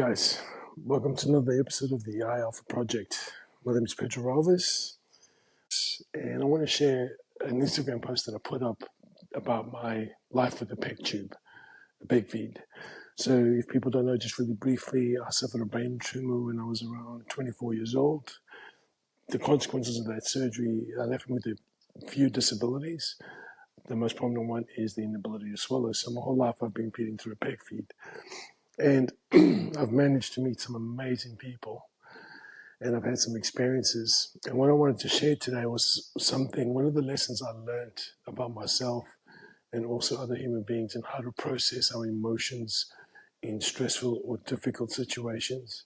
guys, welcome to another episode of the Alpha Project. My name is Pedro Alves, and I want to share an Instagram post that I put up about my life with the peg tube, the peg feed. So if people don't know, just really briefly, I suffered a brain tumor when I was around 24 years old. The consequences of that surgery left me with a few disabilities. The most prominent one is the inability to swallow. So my whole life I've been feeding through a peg feed. And I've managed to meet some amazing people, and I've had some experiences. And what I wanted to share today was one of the lessons I learned about myself and also other human beings, and how to process our emotions in stressful or difficult situations.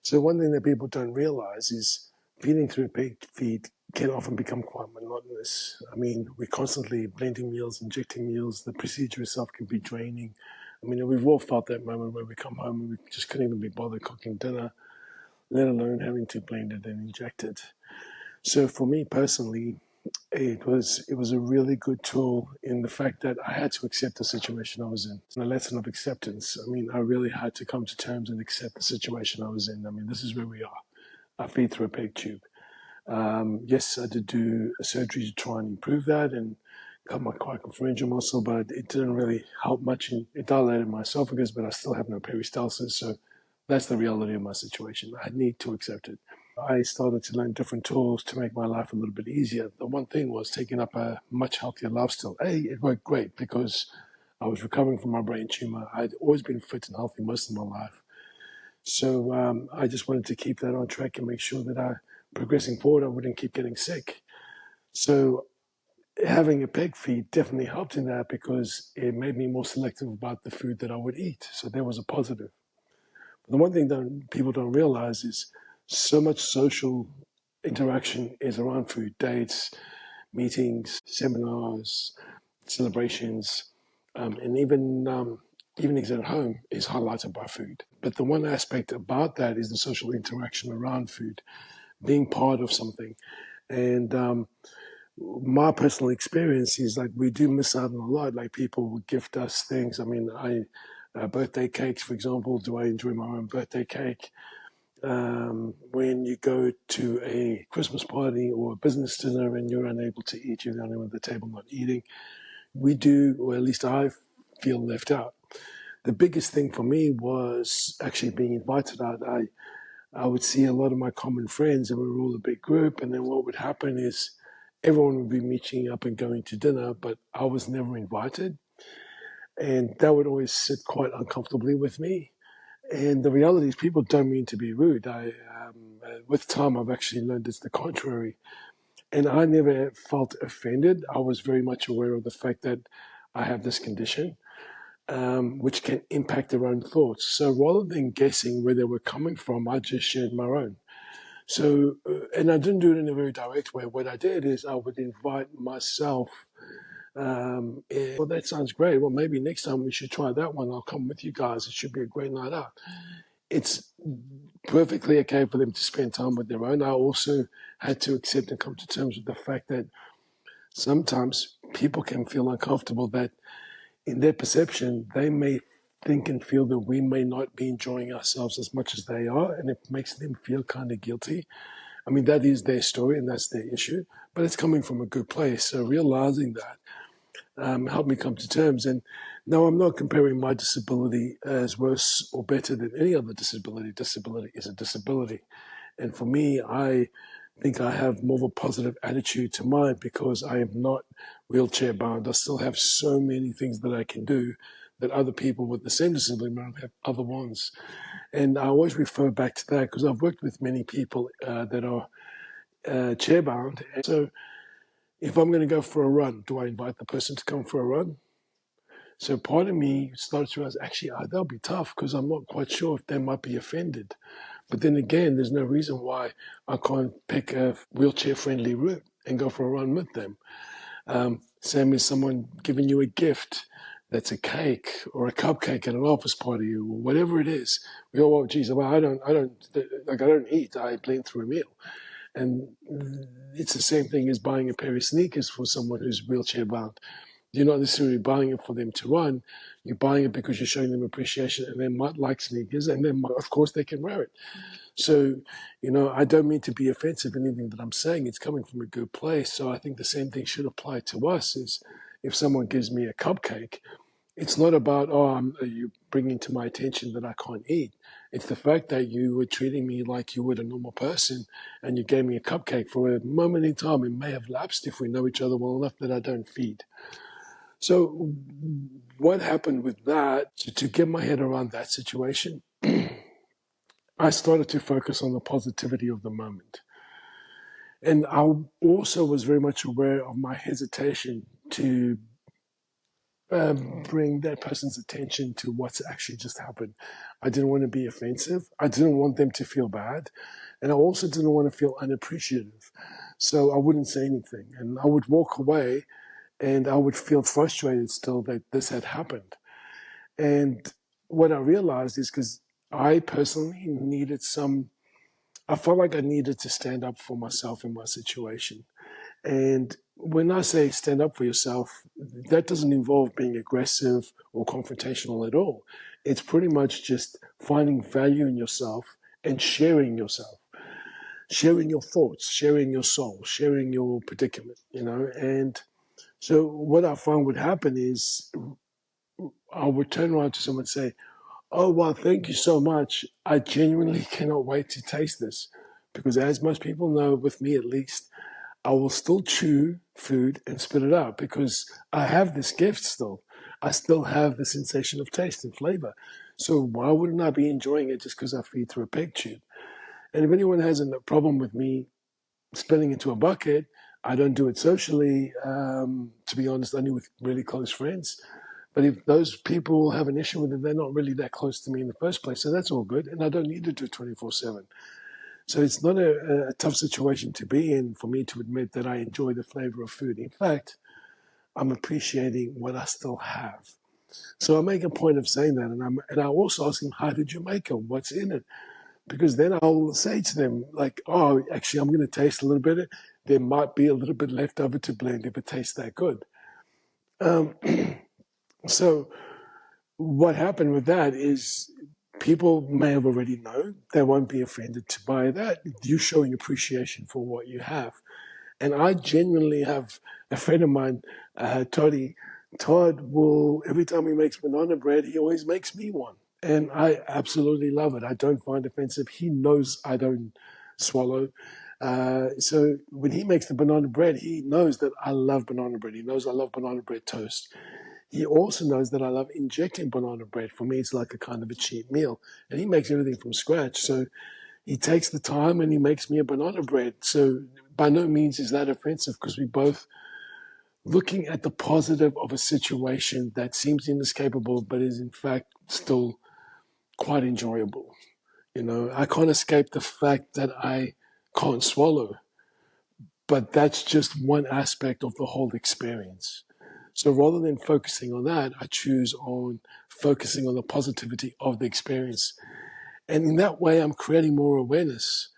So one thing that people don't realize is feeding through a pig feed can often become quite monotonous. I mean, we're constantly blending meals, injecting meals. The procedure itself can be draining. I mean, we've all felt that moment where we come home and we just couldn't even be bothered cooking dinner, let alone having to blend it and inject it. So for me personally, it was a really good tool in the fact that I had to accept the situation I was in. It's a lesson of acceptance. I mean, I really had to come to terms and accept the situation I was in. I mean, this is where we are. I feed through a peg tube. Yes, I did do a surgery to try and improve that and cut my quadripharyngeal muscle, but it didn't really help much. It dilated my esophagus, but I still have no peristalsis. So that's the reality of my situation. I need to accept it. I started to learn different tools to make my life a little bit easier. The one thing was taking up a much healthier lifestyle. It worked great because I was recovering from my brain tumor. I'd always been fit and healthy most of my life. So I just wanted to keep that on track and make sure that progressing forward, I wouldn't keep getting sick. So having a peg feed definitely helped in that because it made me more selective about the food that I would eat. So there was a positive. But the one thing that people don't realize is so much social interaction is around food, dates, meetings, seminars, celebrations, and even evenings at home is highlighted by food. But the one aspect about that is the social interaction around food, being part of something. And my personal experience is like we do miss out on a lot. Like people would gift us things. I mean, birthday cakes, for example. Do I enjoy my own birthday cake? When you go to a Christmas party or a business dinner and you're unable to eat, you're the only one at the table not eating. We do, or at least I feel left out. The biggest thing for me was actually being invited out. I would see a lot of my common friends, and we were all a big group. And then what would happen is everyone would be meeting up and going to dinner, but I was never invited. And that would always sit quite uncomfortably with me. And the reality is people don't mean to be rude. With time, I've actually learned it's the contrary. And I never felt offended. I was very much aware of the fact that I have this condition, which can impact their own thoughts. So rather than guessing where they were coming from, I just shared my own. So, and I didn't do it in a very direct way. What I did is I would invite myself. Well, that sounds great. Well, maybe next time we should try that one. I'll come with you guys. It should be a great night out. It's perfectly okay for them to spend time with their own. I also had to accept and come to terms with the fact that sometimes people can feel uncomfortable that in their perception, they may think and feel that we may not be enjoying ourselves as much as they are, and it makes them feel kind of guilty. I mean, that is their story and that's their issue, but it's coming from a good place. So realizing that helped me come to terms. And no, I'm not comparing my disability as worse or better than any other disability. Disability is a disability. And for me, I think I have more of a positive attitude to mine because I am not wheelchair bound. I still have so many things that I can do that other people with the same disability might have other ones. And I always refer back to that because I've worked with many people that are chair bound. And so if I'm going to go for a run, do I invite the person to come for a run? So part of me starts to realize, actually, that'll be tough because I'm not quite sure if they might be offended. But then again, there's no reason why I can't pick a wheelchair-friendly route and go for a run with them. Same as someone giving you a gift that's a cake or a cupcake at an office party or whatever it is. We all, well, geez, well, I don't eat. I blend through a meal. And it's the same thing as buying a pair of sneakers for someone who's wheelchair bound. You're not necessarily buying it for them to run. You're buying it because you're showing them appreciation, and they might like sneakers, and then of course they can wear it. So, I don't mean to be offensive in anything that I'm saying. It's coming from a good place. So I think the same thing should apply to us. Is if someone gives me a cupcake, it's not about, are you bringing to my attention that I can't eat. It's the fact that you were treating me like you would a normal person, and you gave me a cupcake for a moment in time. It may have lapsed if we know each other well enough that I don't feed. So what happened with that, to get my head around that situation, I started to focus on the positivity of the moment. And I also was very much aware of my hesitation to bring that person's attention to what's actually just happened. I didn't want to be offensive. I didn't want them to feel bad. And I also didn't want to feel unappreciative. So I wouldn't say anything. And I would walk away and I would feel frustrated still that this had happened. And what I realized is because I personally I felt like I needed to stand up for myself in my situation. And when I say stand up for yourself, that doesn't involve being aggressive or confrontational at all. It's pretty much just finding value in yourself and sharing yourself, sharing your thoughts, sharing your soul, sharing your predicament. And so what I found would happen is I would turn around to someone and say, "Oh, well, thank you so much. I genuinely cannot wait to taste this." Because as most people know, with me at least, I will still chew food and spit it out because I have this gift still. I still have the sensation of taste and flavor. So why wouldn't I be enjoying it just because I feed through a peg tube? And if anyone has a problem with me spilling into a bucket, I don't do it socially, to be honest, only with really close friends. But if those people have an issue with it, they're not really that close to me in the first place. So that's all good. And I don't need to do it 24/7. So it's not a tough situation to be in for me to admit that I enjoy the flavor of food. In fact, I'm appreciating what I still have. So I make a point of saying that, and I also ask them, "How did you make it? What's in it?" Because then I'll say to them, like, "Oh, actually, I'm going to taste a little bit of it. There might be a little bit left over to blend if it tastes that good." Um, so what happened with that is people may have already known. They won't be offended to buy that. You showing appreciation for what you have. And I genuinely have a friend of mine, Toddy. Todd will, every time he makes banana bread, he always makes me one. And I absolutely love it. I don't find it offensive. He knows I don't swallow. So when he makes the banana bread, he knows that I love banana bread. He knows I love banana bread toast. He also knows that I love injecting banana bread. For me, it's like a kind of a cheap meal. And he makes everything from scratch. So he takes the time and he makes me a banana bread. So by no means is that offensive because we both looking at the positive of a situation that seems inescapable, but is in fact still quite enjoyable. I can't escape the fact that I can't swallow, but that's just one aspect of the whole experience. So rather than focusing on that, I choose on focusing on the positivity of the experience. And in that way, I'm creating more awareness,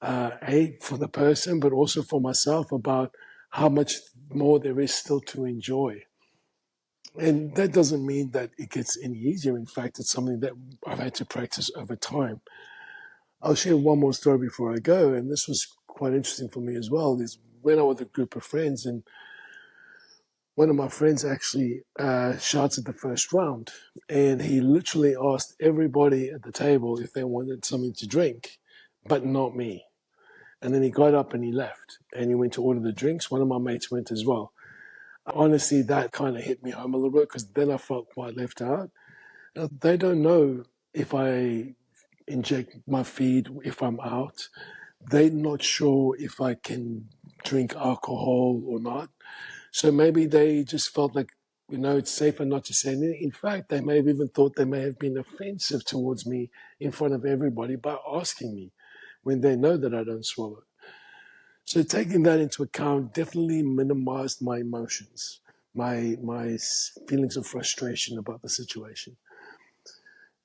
for the person, but also for myself about how much more there is still to enjoy. And that doesn't mean that it gets any easier. In fact, it's something that I've had to practice over time. I'll share one more story before I go, and this was quite interesting for me as well. Is when I was with a group of friends, and one of my friends actually shouts at the first round, and he literally asked everybody at the table if they wanted something to drink, but not me. And then he got up and he left, and he went to order the drinks. One of my mates went as well. Honestly, that kind of hit me home a little bit because then I felt quite left out. They don't know if I inject my feed if I'm out. They're not sure if I can drink alcohol or not. So maybe they just felt like, it's safer not to say anything. In fact, they may have even thought they may have been offensive towards me in front of everybody by asking me when they know that I don't swallow. So taking that into account definitely minimized my emotions, my feelings of frustration about the situation.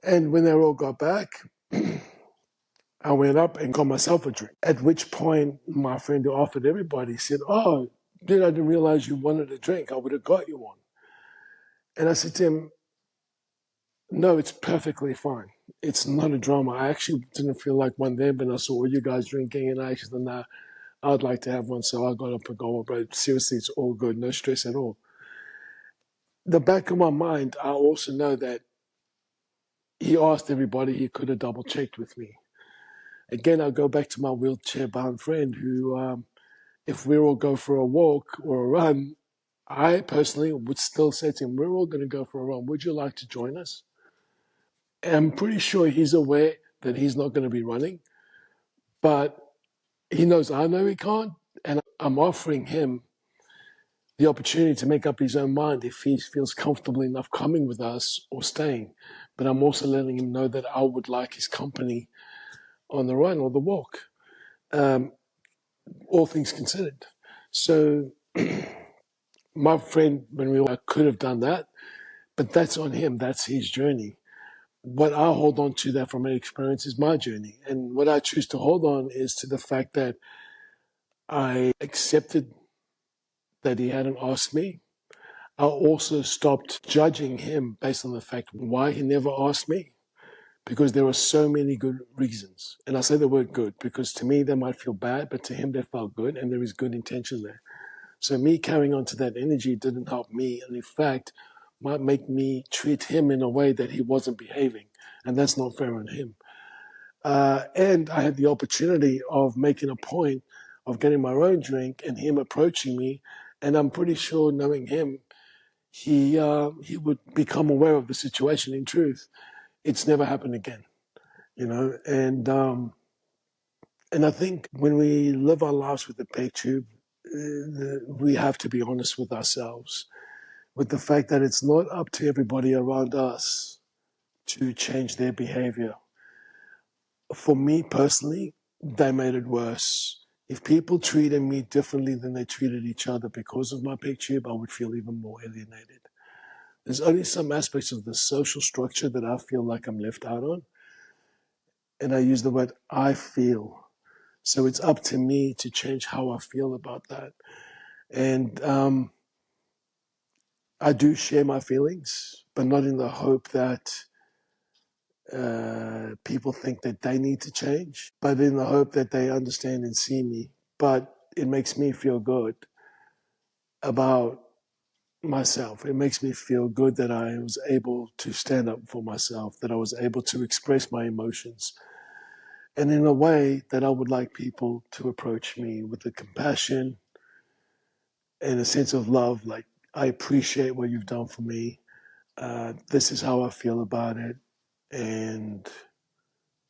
And when they all got back, I went up and got myself a drink. At which point, my friend who offered everybody said, "Oh, dude, I didn't realize you wanted a drink. I would have got you one." And I said to him, no, it's perfectly fine. It's not a drama. I actually didn't feel like one there, but I saw all you guys drinking, and I actually said, nah, I'd like to have one. So I got up and go, but seriously, it's all good. No stress at all. The back of my mind, I also know that he asked everybody, he could have double checked with me. Again, I go back to my wheelchair bound friend who, if we all go for a walk or a run, I personally would still say to him, we're all going to go for a run. Would you like to join us? And I'm pretty sure he's aware that he's not going to be running, but he knows I know he can't. And I'm offering him the opportunity to make up his own mind if he feels comfortable enough coming with us or staying. But I'm also letting him know that I would like his company on the run or the walk, all things considered. So my friend, when we I could have done that, but that's on him. That's his journey. What I hold on to that from my experience is my journey. And what I choose to hold on is to the fact that I accepted that he hadn't asked me. I also stopped judging him based on the fact why he never asked me, because there were so many good reasons. And I say the word good because to me they might feel bad, but to him they felt good and there is good intention there. So me carrying on to that energy didn't help me, and in fact might make me treat him in a way that he wasn't behaving, and that's not fair on him. And I had the opportunity of making a point of getting my own drink and him approaching me, and I'm pretty sure, knowing him, he would become aware of the situation. In truth, it's never happened again, you know. And I think when we live our lives with the peg tube, we have to be honest with ourselves, with the fact that it's not up to everybody around us to change their behavior. For me personally, they made it worse. If people treated me differently than they treated each other because of my peg tube, I would feel even more alienated. There's only some aspects of the social structure that I feel like I'm left out on. And I use the word I feel. So it's up to me to change how I feel about that. And I do share my feelings, but not in the hope that people think that they need to change, but in the hope that they understand and see me. But it makes me feel good about myself. It makes me feel good that I was able to stand up for myself, that I was able to express my emotions, and in a way that I would like people to approach me with the compassion and a sense of love, like, I appreciate what you've done for me. This is how I feel about it. And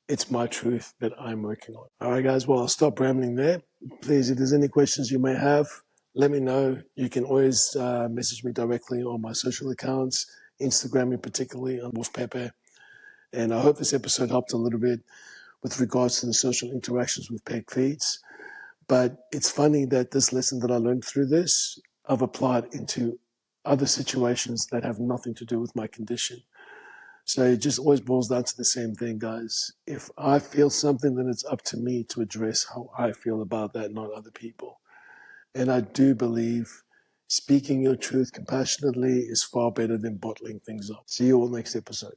it's my truth that I'm working on. All right, guys. Well, I'll stop rambling there. Please, if there's any questions you may have, let me know. You can always message me directly on my social accounts, Instagram in particularly, on Wolf Pepe. And I hope this episode helped a little bit with regards to the social interactions with peg feeds. But it's funny that this lesson that I learned through this, I've applied into other situations that have nothing to do with my condition. So it just always boils down to the same thing, guys. If I feel something, then it's up to me to address how I feel about that, not other people. And I do believe speaking your truth compassionately is far better than bottling things up. See you all next episode.